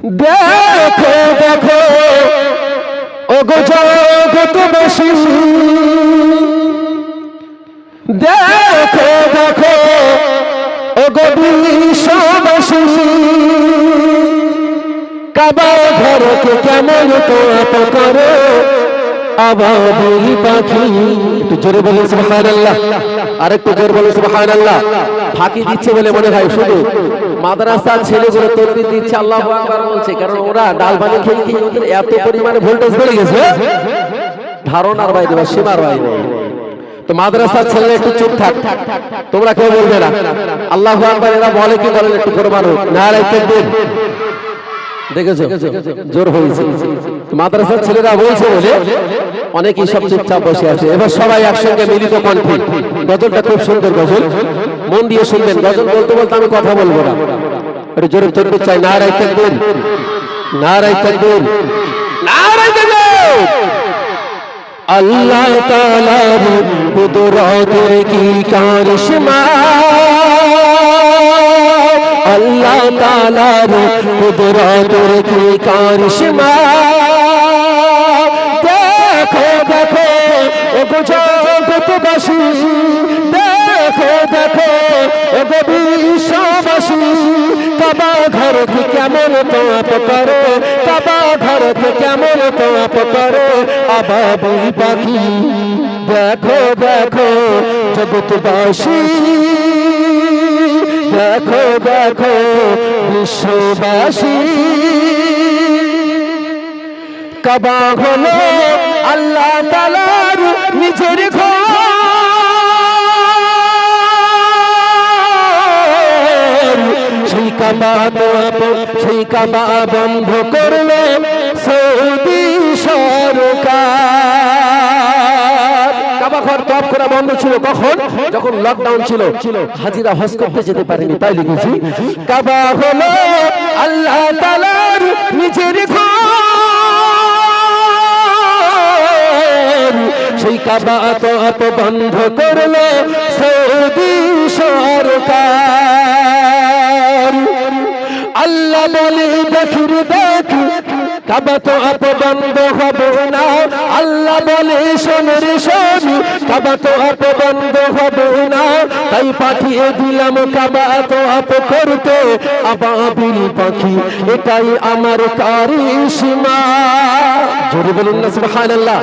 দেখো দেখো ওগো জগৎবাসী, দেখো দেখো ওগো বিশ্ববাসী, কাবা ঘরকে কেমন তোয়াপ করো আবাবিল পাখি। একটু জোরে বলুন সুবহানাল্লাহ, আরেকটু জোরে বলুন সুবহানাল্লাহ। ফাঁকি দিচ্ছে বলে মনে হয় শুধু মাদ্রাসার ছেলেগুলো তাকবীর দিচ্ছে, আল্লাহু আকবার বলছে, কারণ ওরা ডাল পানি খেয়ে খেয়ে ওদের এত পরিমাণে ভোল্টেজ বেড়ে গেছে ধারণার বাইরে বা সীমার বাইরে। তো মাদ্রাসার ছেলে একটু চুপ থাক, তোমরা কেউ বলবে না আল্লাহু আকবার। এরা বলে কি বলেন একটু করে মারো, নারায়ে তাকবীর। দেখেছো জোর হয়েছে, মাদ্রাসার ছেলেরা বলছে বলে অনেকেই সব চুপচাপ বসে আছে। এবার সবাই একসঙ্গে মিলিত কণ্ঠে, গজলটা খুব সুন্দর গজল, মন দিয়ে শুনবেন। গজল বলতে বলতে আমি কথা বলবো না, একটু জোরে তাকবীর চাই। নারায়ে তাকবীর, নারায়ে তাকবীর, নারায়ে তাকবীর। আল্লাহ তাআলার কুদরতের কি কারিশমা, আল্লাহ তাআলার কুদরতের কি কারিশমা। দেখো দেখো ওগো জগৎবাসী, দেখো দেখো ওগো বিশ্ববাসী, কাবা ঘরকে কেমন তোয়াপ করো, কাবা ঘরকে কেমন তোয়াপ করো আবাবিল পাখি। দেখো দেখো জগৎবাসী, দেখো দেখো বিশ্ববাসী, কাবা হলো আল্লাহ তাআলার নিজের ঘর, সেই কাবা তোয়াপ, সেই কাবা বন্ধ করলো সৌদি সরকার। কাবা ঘর তোয়াপ করা বন্ধ ছিল কখন? যখন লকডাউন ছিল, হাজিরা হজ করতে যেতে পারেনি, তাই লিখেছি কাবা হলো আল্লাহ তাআলার নিজের ঘর, সেই কাবা তোয়াপ বন্ধ করলো সৌদি সরকার। আল্লাহ বলে দেখির দেখ কাবা তোয়াপ বন্ধ হবে না, আল্লাহ বলে শোনের শোন কাবা তোয়াপ বন্ধ হবে না, তাই পাঠিয়ে দিলাম কাবা তোয়াপ করতে আবাবিল পাখি, এটাই আমার কারিশমা। জোরে বলুন না সুবহানাল্লাহ,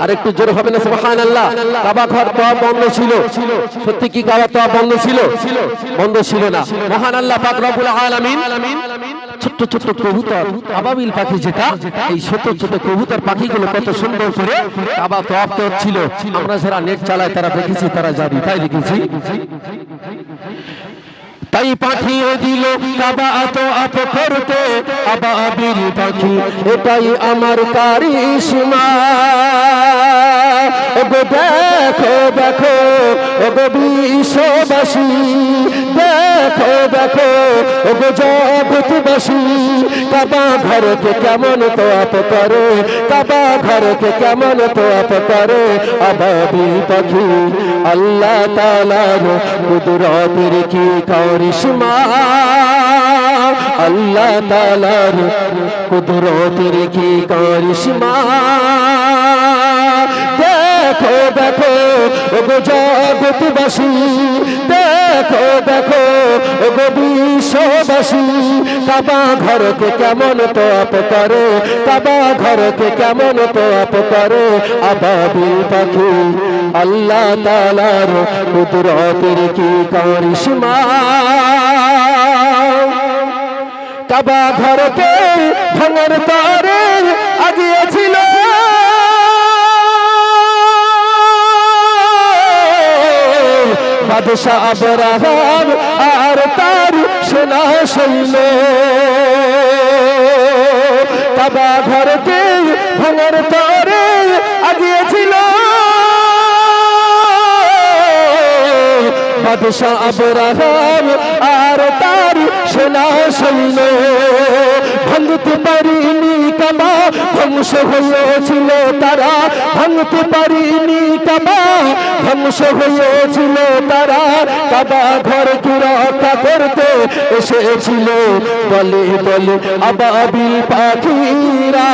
আর একটু জোরে হবে না সুবহানাল্লাহ। কাবা ঘর তোয়াপ বন্ধ ছিল, সত্যি কি কাবা তোয়াপ বন্ধ ছিল? বন্ধ ছিল না। মহান আল্লাহ পাক রব্বুল আলামিন ছোট্ট ছোট্ট কবুতর আবাবিল পাখি, যেটা এই ছোট ছোট কবুতর পাখিগুলো কত সুন্দর করে কাবা তোয়াপ করছিল। আমরা যারা নেট চালাই তারা দেখেছি, তারা জানি, তাই লিখেছি। তাই পাঠিয়ে দিল কাবা তোয়াপ করতে আবাবিল পাখি, এটাই আমার কারিশমা। ওগো দেখো দেখো ওগো বিশ্ববাসী, দেখো দেখো ওগো জগৎবাসী, কাবা ঘরকে কেমন তোয়াপ করে, কাবা ঘরকে কেমন তোয়াপ করে আবাবিল পাখি। আল্লাহ তাআলার কুদরতের কি কারিশমা, আল্লাহ তাআলার কুদরতের কি কারিশমা। দেখো দেখো ওগো জগৎবাসী, দেখো দেখো ওগো বিশ্ববাসী, কাবা ঘরকে কেমন তোয়াপ করে, কাবা ঘরকে কেমন তোয়াপ করে আবাবিল পাখি। আল্লাহ তাআলার কুদরতের কি কারিশমা। কাবা ঘরকে ভাঙার তারে আগিয়েছিল বাদশা আবরাহাম আর তার সেনা সৈন্য। কাবা ঘরকে ভাঙার তারে আগিয়েছিল বাদশা আবরাহাম আর তার সেনা সৈন্য। ভাঙতে পারিনি কাবা, ধ্বংস ধ্বংস হয়েছিল তারা ভাঙতে পারিনি কাবা, ধ্বংস হয়েছিল তারা কাবা ঘরকে রক্ষা করতে এসেছিল বলে বলে আবাবিল পাখিরা।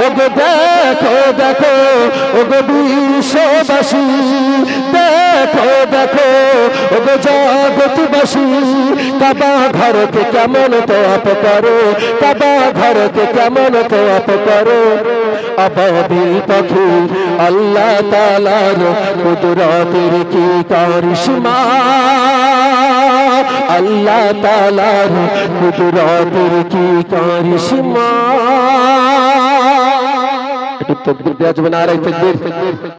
ওগো দেখো দেখো ওগো বিশ্ববাসী, দেখো দেখো ওগো জগৎবাসী, কাবা ঘরকে কেমন তোয়াপ করো, কাবা ঘরকে কেমন তোয়াপ করো। আবাবিল পাখি আল্লাহ তাআলার কুদরতের কি কারিশমা, আল্লাহ তাআলার কুদরতের কি কারিশমা। একটু তাকবীর দেওয়া যাবে না? আরে তাকবীর।